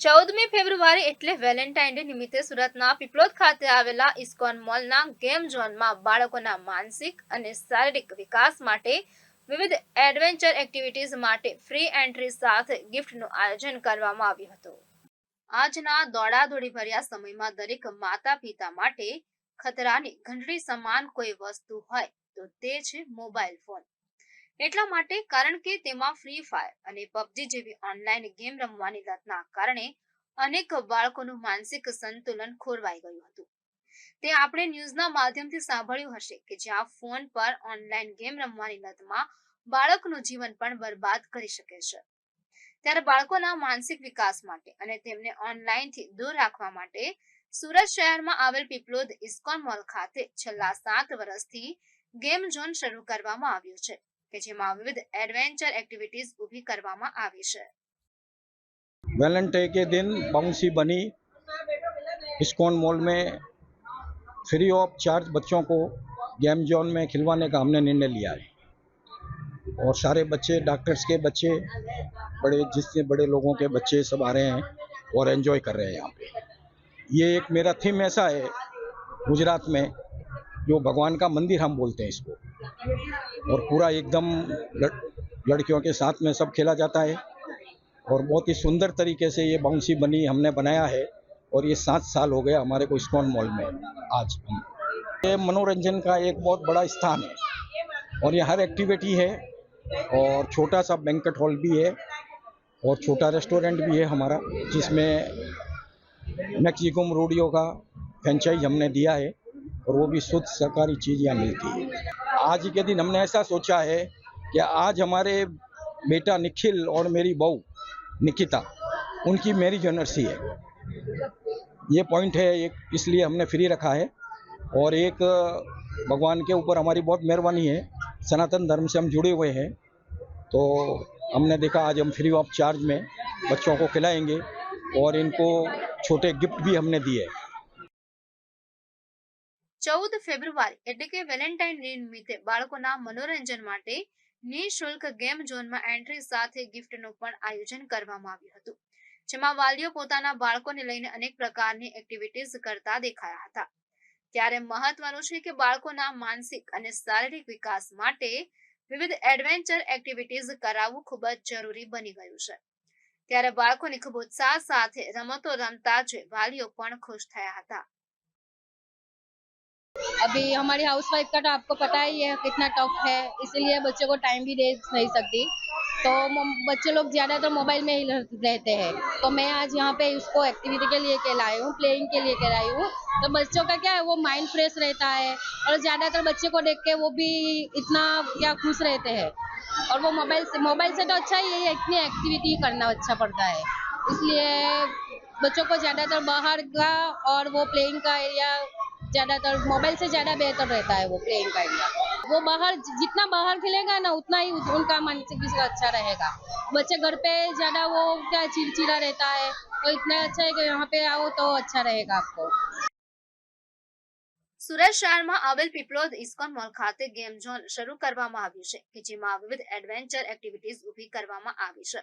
14મી ફેબ્રુઆરી એટલે Valentine day નિમિત્તે સુરતના પીપલોદ ખાતે આવેલા ઇસ્કોન મોલના ગેમ ઝોનમાં બાળકોના માનસિક અને શારીરિક વિકાસ માટે વિવિધ એડવેન્ચર એક્ટિવિટીઝ માટે ફ્રી એન્ટ્રી સાથે ગિફ્ટનું આયોજન કરવામાં આવ્યું હતું। આજના દોડાદોડી ભર્યા સમયમાં દરેક માતા પિતા માટે ખતરાની ઘંટડી સમાન કોઈ વસ્તુ હોય તો તે છે મોબાઈલ ફોન। એટલા માટે કારણ કે તેમાં ફ્રી ફાયર અને પબજી જેવી ઓનલાઈન ગેમ રમવાની લતના કારણે અનેક બાળકોનું માનસિક સંતુલન ખોરવાઈ ગયું હતું। તે આપણે ન્યૂઝના માધ્યમથી સાંભળ્યું હશે કે જ્યાં ફોન પર ઓનલાઈન ગેમ રમવાની લતમાં બાળકનું જીવન પણ બરબાદ કરી શકે છે। ત્યારે બાળકોના માનસિક વિકાસ માટે અને તેમને ઓનલાઈનથી દૂર રાખવા માટે સુરત શહેરમાં આવેલ પીપલોદ ઇસ્કોન મોલ ખાતે છેલ્લા 7 વર્ષથી ગેમ ઝોન શરૂ કરવામાં આવ્યું છે કે જેમાં વિવિધ एडवेंचर एक्टिविटीज ऊभी करवामा आवी छे। वैलेंटाइन के दिन बाउंसी बनी इस्कॉन मॉल में फ्री ऑफ चार्ज बच्चों को गेम जोन में खिलवाने का हमने निर्णय लिया है और सारे बच्चे, डॉक्टर्स के बच्चे, बड़े जितने बड़े लोगों के बच्चे सब आ रहे हैं और एंजॉय कर रहे हैं यहाँ पे। ये एक मेरा थीम ऐसा है गुजरात में, जो भगवान का मंदिर हम बोलते हैं इसको, और पूरा एकदम लड़कियों के साथ में सब खेला जाता है और बहुत ही सुंदर तरीके से ये बाउंसी बनी हमने बनाया है और ये 7 साल हो गया हमारे को इस्कॉन मॉल में। आज हम ये मनोरंजन का एक बहुत बड़ा स्थान है और ये हर एक्टिविटी है और छोटा सा बैंक्वेट हॉल भी है और छोटा रेस्टोरेंट भी है हमारा, जिसमें मैक्सिकम रोडियो का फ्रेंचाइज हमने दिया है और वो भी शुद्ध सरकारी चीज़ यहाँ मिलती है। आज के दिन हमने ऐसा सोचा है कि आज हमारे बेटा निखिल और मेरी बहू निकिता, उनकी मैरिज एनिवर्सरी है। ये पॉइंट है एक, इसलिए हमने फ्री रखा है और एक भगवान के ऊपर हमारी बहुत मेहरबानी है, सनातन धर्म से हम जुड़े हुए हैं, तो हमने देखा आज हम फ्री ऑफ चार्ज में बच्चों को खिलाएंगे और इनको छोटे गिफ्ट भी हमने दिए। 14 ફેબ્રુઆરી એટલે કે વેલેન્ટાઇન ડે નિમિત્તે બાળકોના મનોરંજન માટે નિઃશુલ્ક ગેમ ઝોનમાં એન્ટ્રી સાથે ગિફ્ટનું પણ આયોજન કરવામાં આવ્યું હતું, જેમાં વાલીઓ પોતાના બાળકોને લઈને અનેક પ્રકારની એક્ટિવિટીઝ કરતા દેખાયા હતા। ત્યારે મહત્વનું છે કે બાળકોના માનસિક અને શારીરિક વિકાસ માટે વિવિધ એડવેન્ચર એક્ટિવિટીઝ કરાવવું ખૂબ જ જરૂરી બની ગયું છે। ત્યારે બાળકોની ખૂબ ઉત્સાહ સાથે રમતો રમતા જ વાલીઓ પણ ખુશ થયા હતા। अभी हमारी हाउसवाइफ का तो आपको पता ही है कितना टफ है, इसीलिए बच्चों को टाइम भी दे नहीं सकती, तो बच्चे लोग ज़्यादातर मोबाइल में ही रहते हैं। तो मैं आज यहाँ पे उसको एक्टिविटी के लिए के लाई हूँ, प्लेइंग के लिए के लाई हूँ। तो बच्चों का क्या है, वो माइंड फ्रेश रहता है और ज़्यादातर बच्चे को देख के वो भी इतना क्या खुश रहते हैं। और वो मोबाइल से तो अच्छा ही है, इतनी एक्टिविटी करना अच्छा पड़ता है, इसलिए बच्चों को ज़्यादातर बाहर का और वो प्लेइंग का एरिया ज़्यादातर मोबाइल से ज़्यादा बेहतर रहता है। वो प्लेइंग का एरिया, वो बाहर जितना बाहर खेलेगा ना उतना ही उनका मानसिक विकास अच्छा रहेगा। बच्चे घर पे ज़्यादा वो क्या चिड़चिड़ा रहता है, तो इतना अच्छा है कि यहाँ पे आओ तो अच्छा रहेगा आपको। સુરત શહેરમાં આવેલ પીપલોદ ઇસ્કોન મોલ ખાતે ગેમ ઝોન શરૂ કરવામાં આવ્યું છે કે જેમાં વિવિધ એડવેન્ચર એક્ટિવિટીઝ ઊભી કરવામાં આવી છે।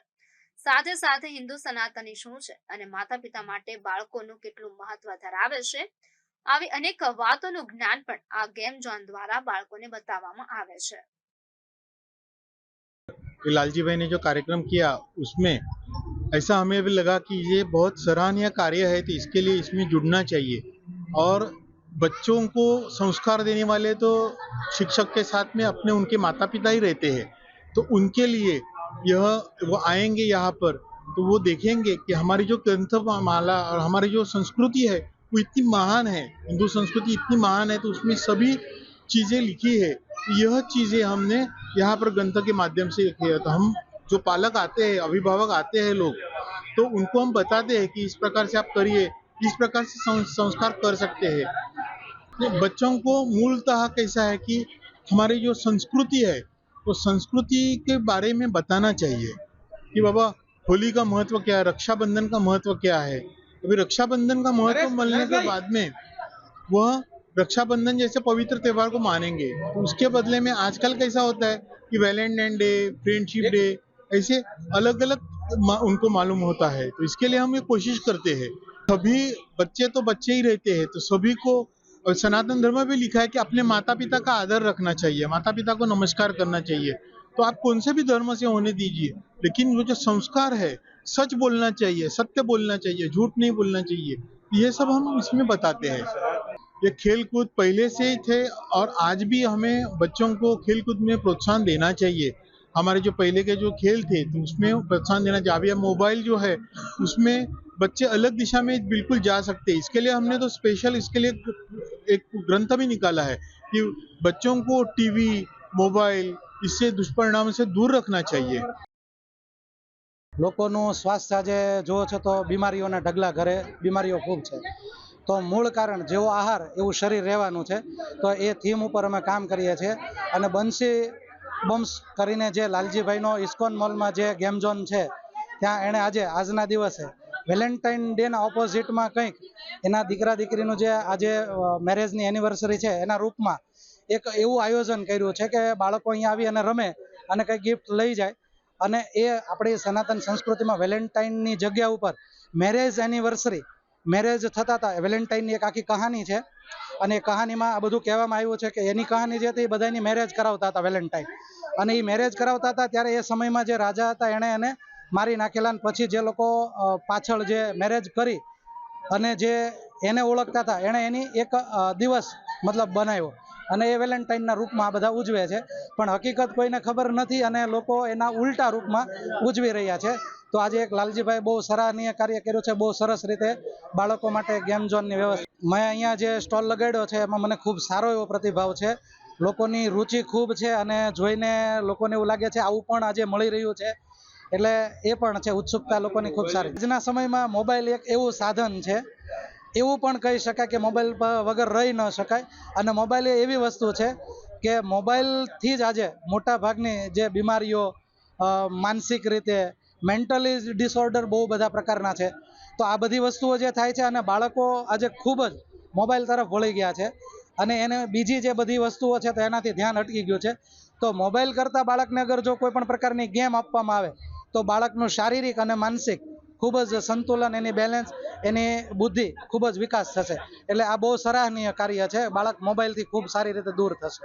સાથે સાથે હિન્દુ સનાતની શું છે અને માતા પિતા માટે બાળકોનું કેટલું મહત્વ ધરાવે છે, આવી અનેક વાતોનું જ્ઞાન પણ આ ગેમ ઝોન દ્વારા બાળકોને બતાવવામાં આવે છે। लालजी भाई ने जो कार्यक्रम किया उसमें ऐसा हमें भी लगा कि ये बहुत सराहनीय कार्य है, तो इसके लिए इसमें जुड़ना चाहिए। और बच्चों को संस्कार देने वाले तो शिक्षक के साथ में अपने उनके माता पिता ही रहते हैं, तो उनके लिए यह वो आएंगे यहाँ पर तो वो देखेंगे कि हमारी जो ग्रंथमाला और हमारी जो संस्कृति है वो इतनी महान है, हिंदू संस्कृति इतनी महान है, तो उसमें सभी चीज़ें लिखी है। यह चीज़ें हमने यहाँ पर ग्रंथ के माध्यम से लिखी है, तो हम जो पालक आते हैं, अभिभावक आते हैं लोग, तो उनको हम बताते हैं कि इस प्रकार से आप करिए, इस प्रकार से संस्कार कर सकते हैं। तो बच्चों को मूलतः कैसा है कि हमारी जो संस्कृति है तो संस्कृति के बारे में बताना चाहिए कि बाबा होली का महत्व क्या है, रक्षाबंधन का महत्व क्या है। अभी रक्षाबंधन का महत्व मिलने के बाद में वह रक्षाबंधन जैसे पवित्र त्यौहार को मानेंगे, तो उसके बदले में आजकल कैसा होता है कि वैलेंटाइन डे, फ्रेंडशिप डे, ऐसे अलग अलग उनको मालूम होता है। तो इसके लिए हम ये कोशिश करते हैं। सभी बच्चे तो बच्चे ही रहते हैं, तो सभी को और सनातन धर्म में भी लिखा है कि अपने माता पिता का आदर रखना चाहिए, माता पिता को नमस्कार करना चाहिए। तो आप कौन से भी धर्म से होने दीजिए, लेकिन वो जो संस्कार है, सच बोलना चाहिए, सत्य बोलना चाहिए, झूठ नहीं बोलना चाहिए, ये सब हम इसमें बताते हैं। ये खेल कूद पहले से ही थे और आज भी हमें बच्चों को खेल कूद में प्रोत्साहन देना चाहिए। हमारे जो पहले के जो खेल थे तो उसमें प्रोत्साहन देना चाहिए। अभी अब मोबाइल जो है उसमें बच्चे अलग दिशा में बिल्कुल जा सकते हैं। इसके लिए हमने तो स्पेशल इसके लिए एक ग्रंथ भी निकाला है कि बच्चों को टीवी, मोबाइल इससे दुष्परिणाम से दूर रखना चाहिए। લોકોનું સ્વાસ્થ્ય આજે જુઓ છો તો બીમારીઓના ઢગલા ઘરે બીમારીઓ ખૂબ છે, તો મૂળ કારણ જેવો આહાર એવું શરીર રહેવાનું છે. તો એ થીમ ઉપર અમે કામ કરીએ છીએ અને બંસી બમ્સ કરીને જે લાલજીભાઈનો ઇસ્કોન મોલમાં જે ગેમ ઝોન છે ત્યાં એણે આજના દિવસે વેલેન્ટાઇન ડેના ઓપોઝિટમાં કંઈક એના દીકરા દીકરીનું જે આજે મેરેજની એનિવર્સરી છે એના રૂપમાં એક એવું આયોજન કર્યું છે કે બાળકો અહીંયા આવી અને રમે અને કંઈક ગિફ્ટ લઈ જાય. અને એ આપણી સનાતન સંસ્કૃતિમાં વેલેન્ટાઇનની જગ્યા ઉપર મેરેજ એનિવર્સરી મેરેજ થતા હતા, વેલેન્ટાઇનની એક આખી કહાની છે અને એ કહાનીમાં આ બધું કહેવામાં આવ્યું છે કે એની કહાની જે હતી એ બધાની મેરેજ કરાવતા હતા વેલેન્ટાઇન, અને એ મેરેજ કરાવતા હતા ત્યારે એ સમયમાં જે રાજા હતા એણે એને મારી નાખેલા અને પછી જે લોકો પાછળ જે મેરેજ કરી અને જે એને ઓળખતા હતા એણે એની એક દિવસ મતલબ બનાવ્યો અને એ વેલેન્ટાઇનના રૂપમાં આ બધા ઉજવે છે, પણ હકીકત કોઈને ખબર નથી અને લોકો એના ઉલટા રૂપમાં ઉજવી રહ્યા છે. તો આજે એક લાલજીભાઈ બહુ સરાહનીય કાર્ય કર્યું છે, બહુ સરસ રીતે બાળકો માટે ગેમ ઝોનની વ્યવસ્થા. મેં અહીંયા જે સ્ટોલ લગાડ્યો છે એમાં મને ખૂબ સારો એવો પ્રતિભાવ છે, લોકોની રુચિ ખૂબ છે અને જોઈને લોકોને એવું લાગે છે આવું પણ આજે મળી રહ્યું છે, એટલે એ પણ છે ઉત્સુકતા લોકોની ખૂબ સારી. આજના સમયમાં મોબાઈલ એક એવું સાધન છે, એવું પણ કહી શકાય કે મોબાઈલ વગર રહી ન શકાય, અને મોબાઈલ એ એવી વસ્તુ છે કે મોબાઈલથી જ આજે મોટા ભાગની જે બીમારીઓ માનસિક રીતે મેન્ટલી ડિસઓર્ડર બહુ બધા પ્રકારના છે, તો આ બધી વસ્તુઓ જે થાય છે અને બાળકો આજે ખૂબ જ મોબાઈલ તરફ વળી ગયા છે અને એને બીજી જે બધી વસ્તુઓ છે તો એનાથી ધ્યાન અટકી ગયું છે. તો મોબાઈલ કરતાં બાળકને અગર જો કોઈ પણ પ્રકારની ગેમ આપવામાં આવે તો બાળકનું શારીરિક અને માનસિક ખૂબ જ સંતુલન, એની બેલેન્સ, એની બુદ્ધિ ખૂબ જ વિકાસ થશે. એટલે આ બહુ સરાહનીય કાર્ય છે, બાળક મોબાઈલથી ખૂબ સારી રીતે દૂર થશે.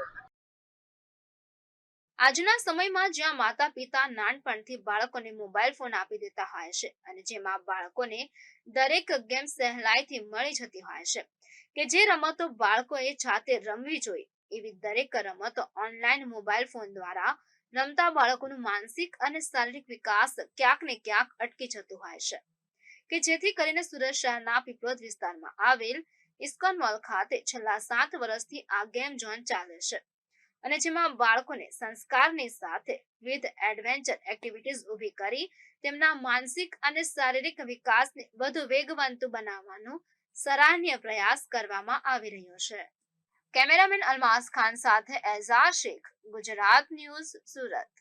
આજના સમયમાં જ્યાં માતા પિતા નાનપણથી બાળકોને મોબાઈલ ફોન આપી દેતા હોય છે અને જેમાં બાળકોને દરેક ગેમ સહેલાઈથી મળી જતી હોય છે કે જે રમતો બાળકોએ જાતે રમવી જોઈએ, એવી દરેક રમતો ઓનલાઈન મોબાઈલ ફોન દ્વારા રમતા બાળકોનું માનસિક અને શારીરિક વિકાસ ક્યાંક ને ક્યાંક અટકી જતું હોય છે, કે જેથી કરીને સુરત શહેરના પીપલોદ વિસ્તારમાં આવેલ ઇસ્કોન મોલ ખાતે છેલ્લા 7 વર્ષથી આ ગેમ ઝોન ચાલે છે અને જેમાં બાળકોને સંસ્કારની સાથે વિવિધ એડવેન્ચર એક્ટિવિટીઝ ઊભી કરી તેમના માનસિક અને શારીરિક વિકાસને વધુ વેગવંતુ બનાવવાનો સરાહનીય પ્રયાસ કરવામાં આવી રહ્યો છે. કેમેરામેન અલમાસ ખાન સાથે એઝાર શેખ, ગુજરાત ન્યૂઝ, સુરત.